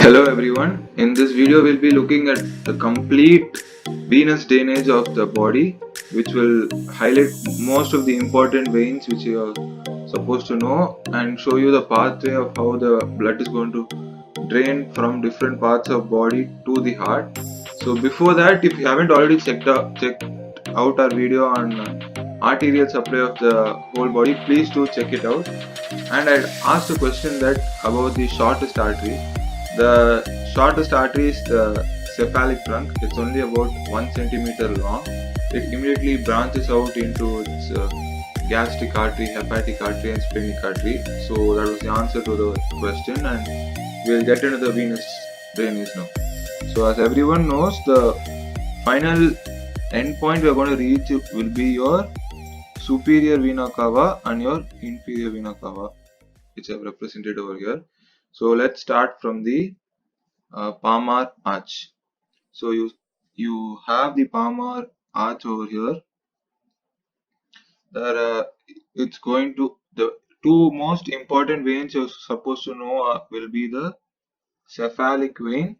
Hello everyone, in this video we'll be looking at the complete venous drainage of the body, which will highlight most of the important veins which you are supposed to know and show you the pathway of how the blood is going to drain from different parts of body to the heart. So before that, if you haven't already checked out our video on arterial supply of the whole body, please do check it out. And I'd asked a question that about the shortest artery. The shortest artery is the cephalic trunk. It's only about 1 centimeter long. It immediately branches out into its gastric artery, hepatic artery, and splenic artery. So that was the answer to the question, and we'll get into the venous drainage now. So as everyone knows, the final endpoint we are going to reach will be your superior vena cava and your inferior vena cava, which I've represented over here. So let's start from the palmar arch. So you have the palmar arch over here. There, it's going to the two most important veins you're supposed to know will be the cephalic vein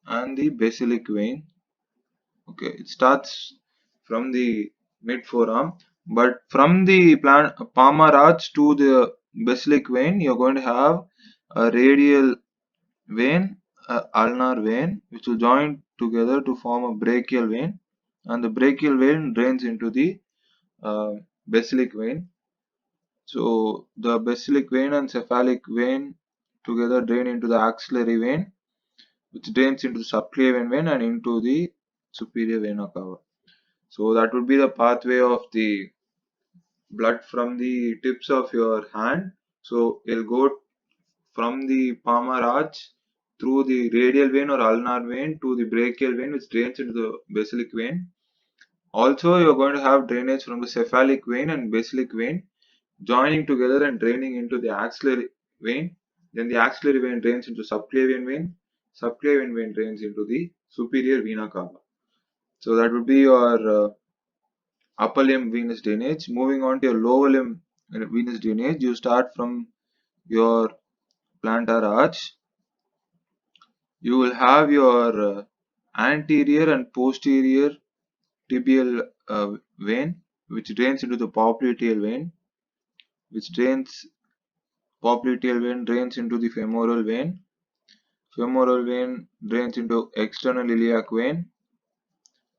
and the basilic vein. Okay, it starts from the mid forearm, but from the palmar arch to the basilic vein, you're going to have a radial vein, ulnar vein, which will join together to form a brachial vein, and the brachial vein drains into the basilic vein. So the basilic vein and cephalic vein together drain into the axillary vein, which drains into the subclavian vein and into the superior vena cava. So that would be the pathway of the blood from the tips of your hand. So it'll go from the palmar arch through the radial vein or ulnar vein to the brachial vein, which drains into the basilic vein. Also, you're going to have drainage from the cephalic vein and basilic vein joining together and draining into the axillary vein. Then the axillary vein drains into subclavian vein. Subclavian vein drains into the superior vena cava. So that would be your upper limb venous drainage. Moving on to your lower limb venous drainage, you start from your plantar arch. You will have your anterior and posterior tibial vein, which drains into the popliteal vein, popliteal vein drains into the femoral vein. Femoral vein drains into external iliac vein.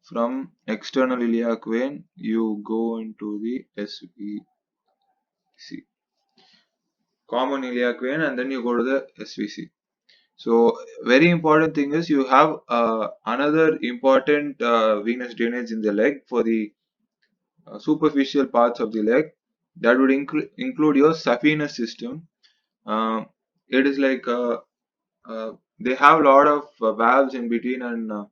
From external iliac vein, you go into the SVC, common iliac vein, and then you go to the SVC. So very important thing is you have another important venous drainage in the leg for the superficial parts of the leg. That would include your saphenous system. It is like they have a lot of valves in between and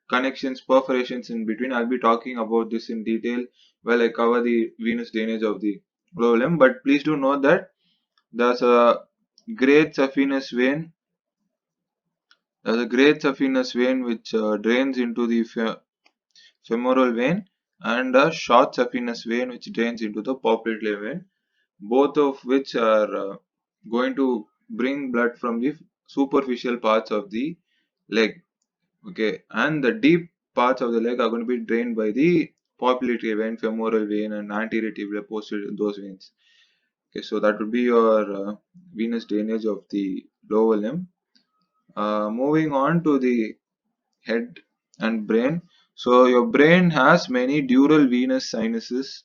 connections, perforations in between. I'll be talking about this in detail while I cover the venous drainage of the lower limb. But please do note that there's a great saphenous vein. There's a great saphenous vein which drains into the femoral vein, and a short saphenous vein which drains into the popliteal vein, both of which are going to bring blood from the superficial parts of the leg. Okay, and the deep parts of the leg are going to be drained by the popliteal vein, femoral vein, and anterior tibial, posterior, those veins. Okay, so that would be your venous drainage of the lower limb. Moving on to the head and brain. So your brain has many dural venous sinuses,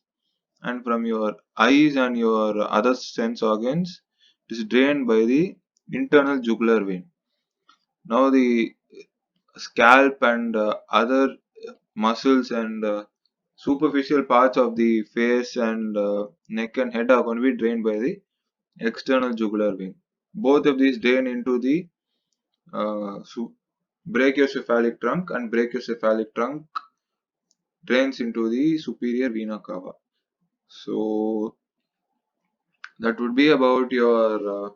and from your eyes and your other sense organs, it is drained by the internal jugular vein. Now the scalp and other muscles and superficial parts of the face and neck and head are going to be drained by the external jugular vein. Both of these drain into the uh, brachiocephalic trunk, and brachiocephalic trunk drains into the superior vena cava. So that would be about your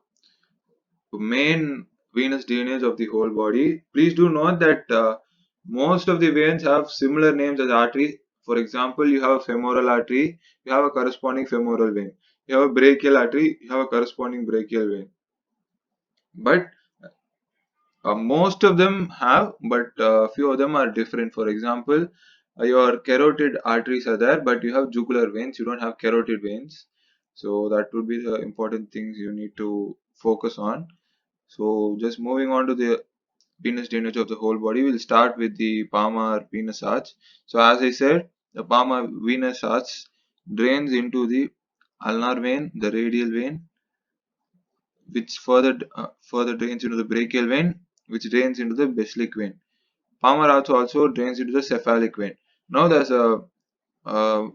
main venous drainage of the whole body. Please do note that most of the veins have similar names as arteries. For example, you have a femoral artery, you have a corresponding femoral vein. You have a brachial artery, you have a corresponding brachial vein. But Most of them have, but few of them are different. For example, your carotid arteries are there, but you have jugular veins. You don't have carotid veins. So that would be the important things you need to focus on. So just moving on to the venous drainage of the whole body, we'll start with the palmar venous arch. So as I said, the palmar venous arch drains into the ulnar vein, the radial vein, which further drains into the brachial vein, which drains into the basilic vein. Palmar arch also drains into the cephalic vein. Now there's a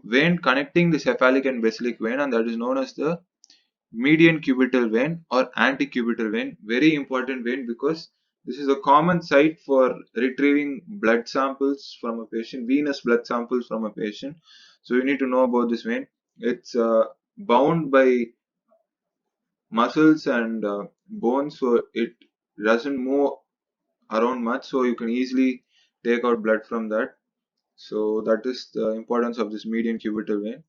vein connecting the cephalic and basilic vein, and that is known as the median cubital vein or antecubital vein. Very important vein because this is a common site for retrieving blood samples from a patient, venous blood samples from a patient. So you need to know about this vein. It's bound by muscles and bones, so it doesn't move around much, so you can easily take out blood from that. So that is the importance of this median cubital vein.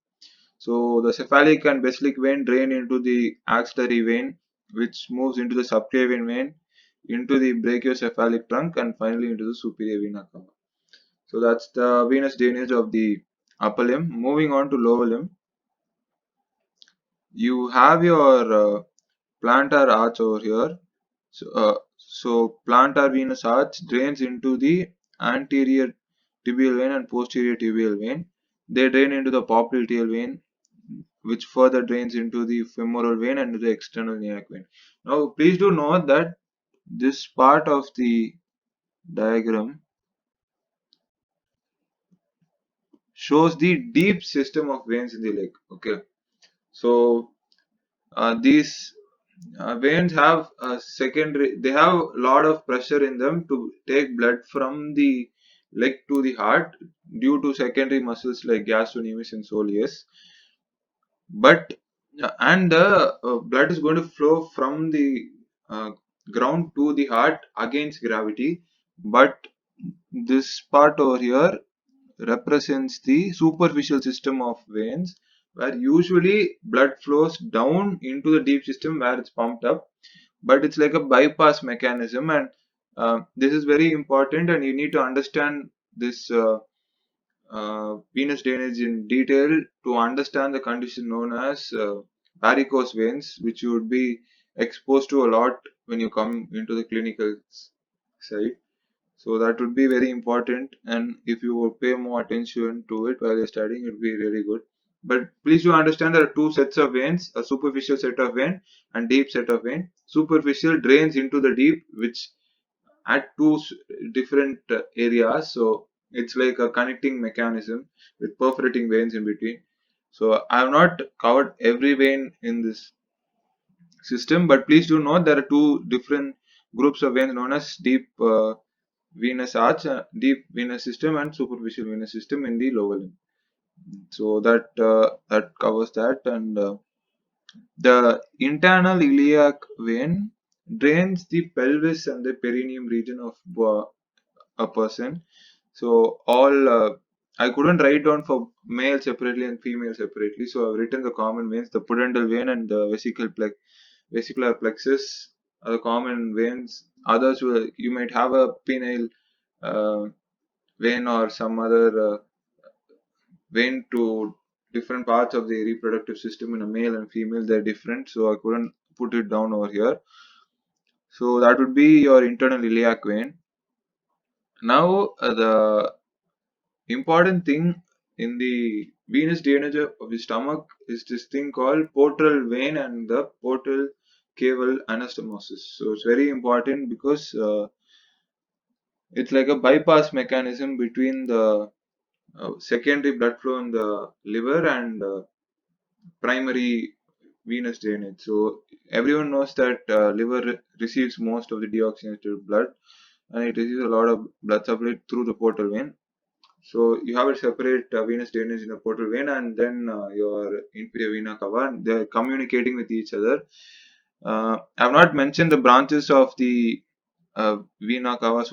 So the cephalic and basilic vein drain into the axillary vein, which moves into the subclavian vein, into the brachiocephalic trunk, and finally into the superior vena cava. So that's the venous drainage of the upper limb. Moving on to lower limb, you have your plantar arch over here. So plantar venous arch drains into the anterior tibial vein and posterior tibial vein. They drain into the popliteal vein, which further drains into the femoral vein and the external iliac vein. Now, please do note that this part of the diagram shows the deep system of veins in the leg. Okay, so these veins have a secondary, they have a lot of pressure in them to take blood from the leg to the heart due to secondary muscles like gastrocnemius and soleus. But and the blood is going to flow from the uh, ground to the heart against gravity. But this part over here represents the superficial system of veins, where usually blood flows down into the deep system where it's pumped up, but it's like a bypass mechanism. And this is very important, and you need to understand this venous drainage in detail to understand the condition known as varicose veins, which you would be exposed to a lot when you come into the clinical side. So that would be very important, and if you would pay more attention to it while you're studying, it would be really good. But please do understand there are two sets of veins: a superficial set of vein and deep set of vein. Superficial drains into the deep, which at two different areas. So it's like a connecting mechanism with perforating veins in between. So I have not covered every vein in this system, but please do note there are two different groups of veins known as deep venous arch, deep venous system, and superficial venous system in the lower limb. So that covers that, and the internal iliac vein drains the pelvis and the perineum region of a person. So all I couldn't write down for male separately and female separately, so I've written the common veins: the pudendal vein and the vesicular plexus are the common veins. Others will, you might have a penile uh, vein or some other vein to different parts of the reproductive system in a male and female. They're different, so I couldn't put it down over here. So that would be your internal iliac vein. Now the important thing in the venous drainage of the stomach is this thing called portal vein and the portal caval anastomosis. So it's very important because it's like a bypass mechanism between the secondary blood flow in the liver and primary venous drainage. So everyone knows that liver receives most of the deoxygenated blood, and it receives a lot of blood supply through the portal vein. So you have a separate venous drainage in the portal vein, and then your inferior vena cava. They're communicating with each other. I have not mentioned the branches of the vena cava,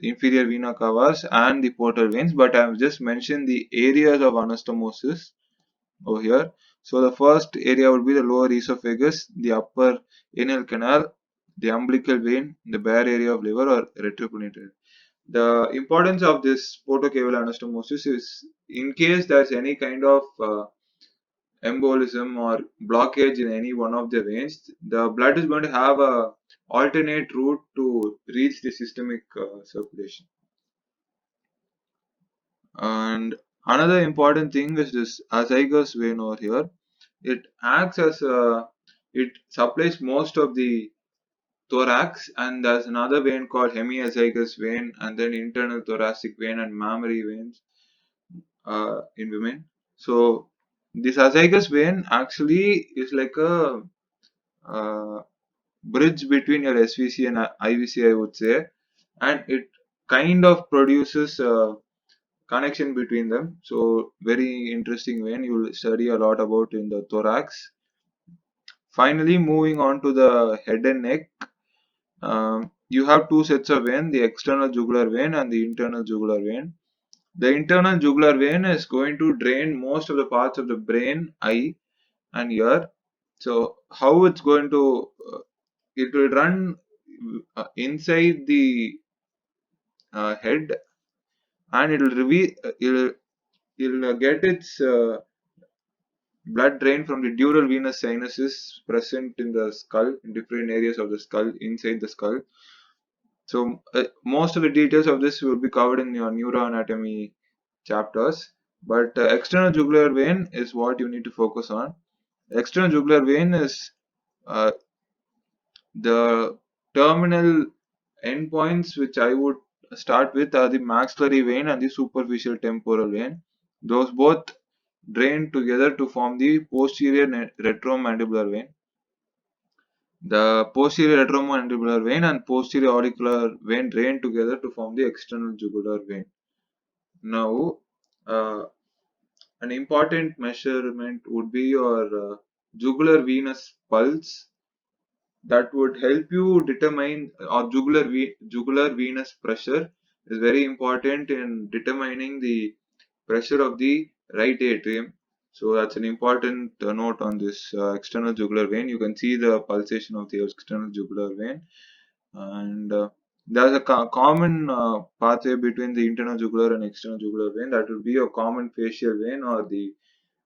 inferior vena cavas, and the portal veins, but I have just mentioned the areas of anastomosis over here. So the first area would be the lower esophagus, the upper anal canal, the umbilical vein, the bare area of liver, or retroperitoneal. The importance of this portocaval anastomosis is in case there's any kind of embolism or blockage in any one of the veins, the blood is going to have a alternate route to reach the systemic circulation. And another important thing is this azygos vein over here. It acts as it supplies most of the thorax, and there's another vein called hemiazygous vein, and then internal thoracic vein and mammary veins in women. So this azygous vein actually is like a uh, bridge between your SVC and IVC, I would say, and it kind of produces a connection between them. So very interesting vein. You will study a lot about in the thorax. Finally, moving on to the head and neck. You have two sets of vein, the external jugular vein and the internal jugular vein. The internal jugular vein is going to drain most of the parts of the brain, eye, and ear. So how it's going to it will run inside the head, and it'll get its blood drain from the dural venous sinuses present in the skull, in different areas of the skull, inside the skull. So most of the details of this will be covered in your neuroanatomy chapters, but external jugular vein is what you need to focus on. External jugular vein is uh, the terminal endpoints which I would start with are the maxillary vein and the superficial temporal vein. Those both drain together to form the posterior retromandibular vein. The posterior retromandibular vein and posterior auricular vein drain together to form the external jugular vein. Now, an important measurement would be your jugular venous pulse that would help you determine or jugular venous pressure is very important in determining the pressure of the right atrium. So that's an important note on this external jugular vein. You can see the pulsation of the external jugular vein, and there's a common pathway between the internal jugular and external jugular vein. That would be a common facial vein, or the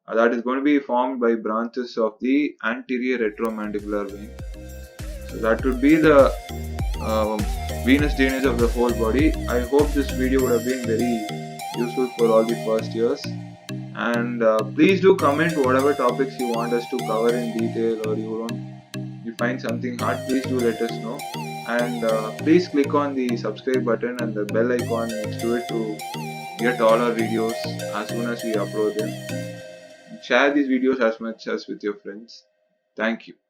that is going to be formed by branches of the anterior retromandibular vein. So that would be the um, venous drainage of the whole body. I hope this video would have been very useful for all the first years. And please do comment whatever topics you want us to cover in detail, or you find something hard, please do let us know. And please click on the subscribe button and the bell icon next to it to get all our videos as soon as we upload them. Share these videos as much as with your friends. Thank you.